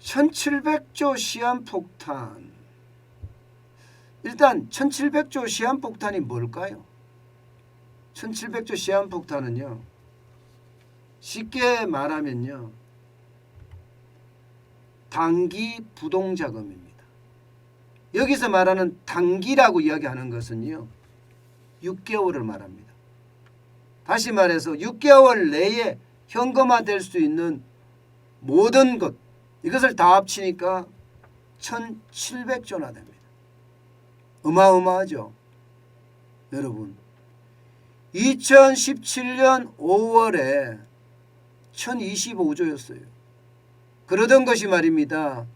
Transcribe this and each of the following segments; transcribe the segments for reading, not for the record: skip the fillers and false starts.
1700조 시한폭탄. 일단 1700조 시한폭탄이 뭘까요? 1700조 시한폭탄은요, 쉽게 말하면요, 단기 부동자금입니다. 여기서 말하는 단기라고 이야기하는 것은요, 6개월을 말합니다. 다시 말해서 6개월 내에 현금화될 수 있는 모든 것, 이것을 다 합치니까 1700조나 됩니다. 어마어마하죠. 여러분, 2017년 5월에 1025조였어요. 그러던 것이 말입니다,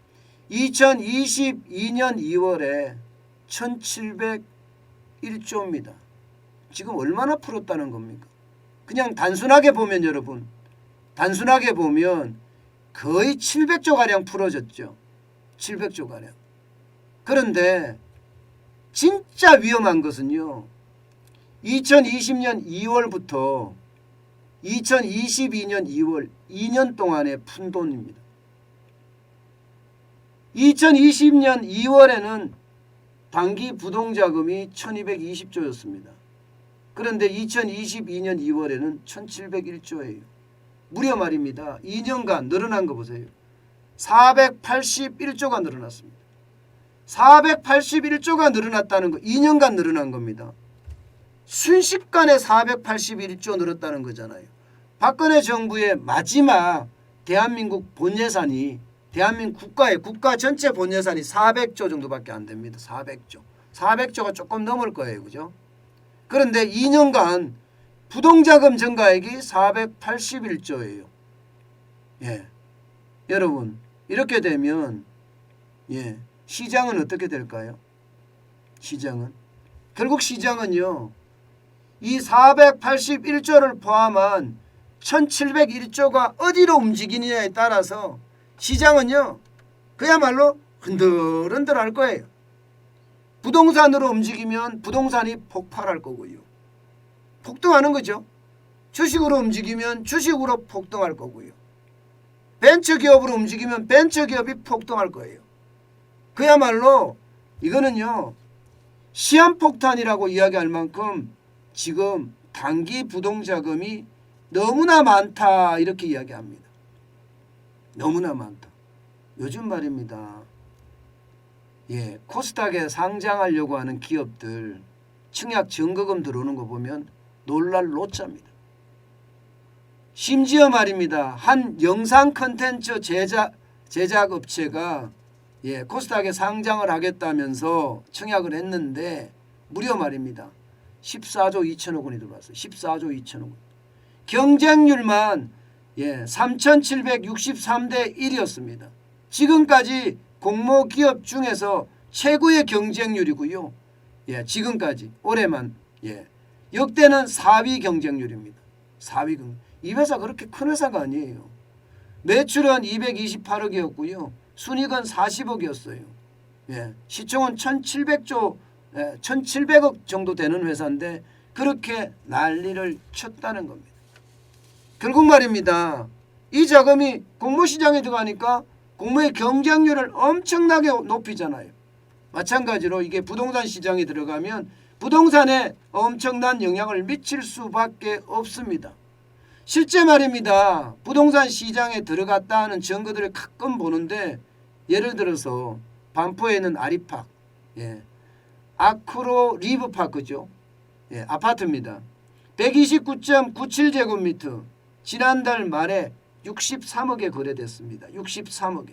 2022년 2월에 1701조입니다. 지금 얼마나 풀었다는 겁니까? 그냥 단순하게 보면, 여러분, 단순하게 보면 거의 700조가량 풀어졌죠. 700조가량. 그런데 진짜 위험한 것은요, 2020년 2월부터 2022년 2월 2년 동안에 푼 돈입니다. 2020년 2월에는 단기 부동자금이 1220조였습니다. 그런데 2022년 2월에는 1701조예요. 무려 말입니다, 2년간 늘어난 거 보세요. 481조가 늘어났습니다. 481조가 늘어났다는 거, 2년간 늘어난 겁니다. 순식간에 481조 늘었다는 거잖아요. 박근혜 정부의 마지막 대한민국 본예산이, 대한민국 국가 전체 본예산이 400조 정도밖에 안 됩니다. 400조. 400조가 조금 넘을 거예요. 그죠? 그런데 2년간 부동자금 증가액이 481조예요. 예. 여러분, 이렇게 되면, 예, 시장은 어떻게 될까요? 시장은? 결국 시장은요, 이 481조를 포함한 1701조가 어디로 움직이느냐에 따라서 시장은요, 그야말로 흔들흔들할 거예요. 부동산으로 움직이면 부동산이 폭발할 거고요. 폭등하는 거죠. 주식으로 움직이면 주식으로 폭등할 거고요. 벤처기업으로 움직이면 벤처기업이 폭등할 거예요. 그야말로 이거는요, 시한폭탄이라고 이야기할 만큼 지금 단기 부동자금이 너무나 많다, 이렇게 이야기합니다. 너무나 많다. 요즘 말입니다, 예, 코스닥에 상장하려고 하는 기업들 청약 증거금 들어오는 거 보면 놀랄 노짜입니다. 심지어 말입니다, 한 영상 컨텐츠 제작 업체가, 예, 코스닥에 상장을 하겠다면서 청약을 했는데 무려 말입니다, 14조 2천억 원이 들어왔어요. 14조 2천억 원. 경쟁률만, 예, 3,763대 1이었습니다. 지금까지 공모기업 중에서 최고의 경쟁률이고요. 예, 지금까지 올해만, 예, 역대는 4위 경쟁률입니다. 4위 경쟁. 이 회사 그렇게 큰 회사가 아니에요. 매출은 228억이었고요. 순이익은 40억이었어요. 예, 시총은 1,700조, 1,700억 정도 되는 회사인데 그렇게 난리를 쳤다는 겁니다. 결국 말입니다, 이 자금이 공모시장에 들어가니까 공모의 경쟁률을 엄청나게 높이잖아요. 마찬가지로 이게 부동산 시장에 들어가면 부동산에 엄청난 영향을 미칠 수밖에 없습니다. 실제 말입니다, 부동산 시장에 들어갔다 하는 증거들을 가끔 보는데, 예를 들어서 반포에 있는 아리팍, 예, 아크로 리브파크죠. 예, 아파트입니다. 129.97제곱미터, 지난달 말에 63억에 거래됐습니다. 63억에.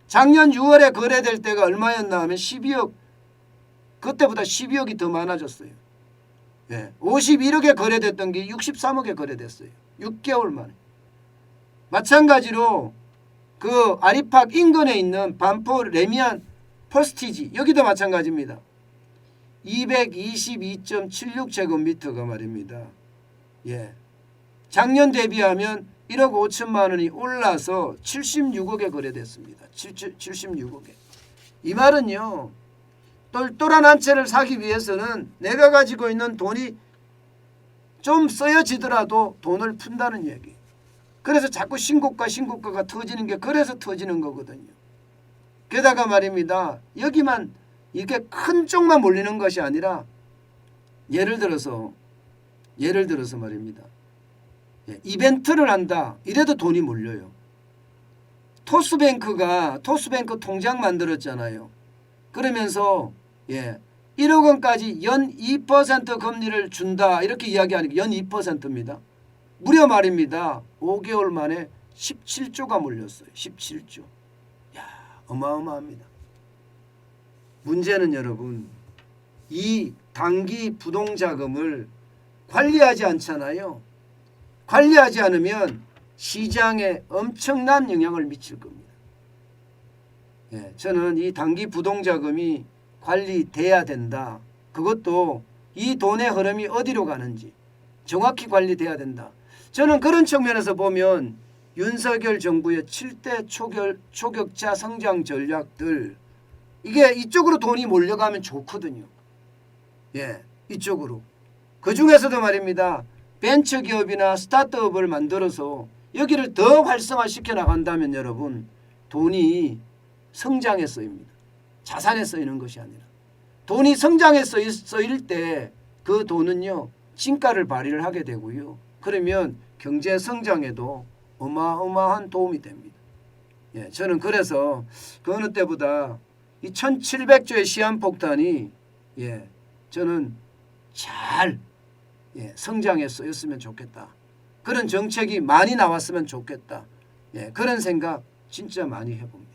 작년 6월에 거래될 때가 얼마였나 하면 12억, 그때보다 12억이 더 많아졌어요. 예, 51억에 거래됐던 게 63억에 거래됐어요. 6개월 만에. 마찬가지로 그 아리팍 인근에 있는 반포 레미안 퍼스티지, 여기도 마찬가지입니다. 222.76제곱미터가 말입니다, 예, 작년 대비하면 1억 5천만 원이 올라서 76억에 거래됐습니다. 76억에. 이 말은요, 똘똘한 한 채를 사기 위해서는 내가 가지고 있는 돈이 좀 쓰여지더라도 돈을 푼다는 얘기. 그래서 자꾸 신고가가 터지는 게 그래서 터지는 거거든요. 게다가 말입니다. 여기만 이렇게 큰 쪽만 몰리는 것이 아니라 예를 들어서 말입니다. 이벤트를 한다. 이래도 돈이 몰려요. 토스뱅크가 토스뱅크 통장 만들었잖아요. 그러면서 1억 원까지 연 2% 금리를 준다. 이렇게 이야기하니까 연 2%입니다. 무려 말입니다. 5개월 만에 17조가 몰렸어요. 17조. 야, 어마어마합니다. 문제는 여러분, 이 단기 부동자금을 관리하지 않잖아요. 관리하지 않으면 시장에 엄청난 영향을 미칠 겁니다. 저는 이 단기 부동자금이 관리돼야 된다. 그것도 이 돈의 흐름이 어디로 가는지 정확히 관리돼야 된다. 저는 그런 측면에서 보면 윤석열 정부의 7대 초격자 성장 전략들, 이게 이쪽으로 돈이 몰려가면 좋거든요. 이쪽으로. 그중에서도 말입니다. 벤처기업이나 스타트업을 만들어서 여기를 더 활성화시켜 나간다면 여러분, 돈이 성장에 쓰입니다. 자산에 쓰이는 것이 아니라. 돈이 성장에 쓰일 때 그 돈은요, 진가를 발휘를 하게 되고요. 그러면 경제 성장에도 어마어마한 도움이 됩니다. 저는 그래서 그 어느 때보다 이 1700조의 시한폭탄이 저는 잘 성장에 쓰였으면 좋겠다. 그런 정책이 많이 나왔으면 좋겠다. 그런 생각 진짜 많이 해봅니다.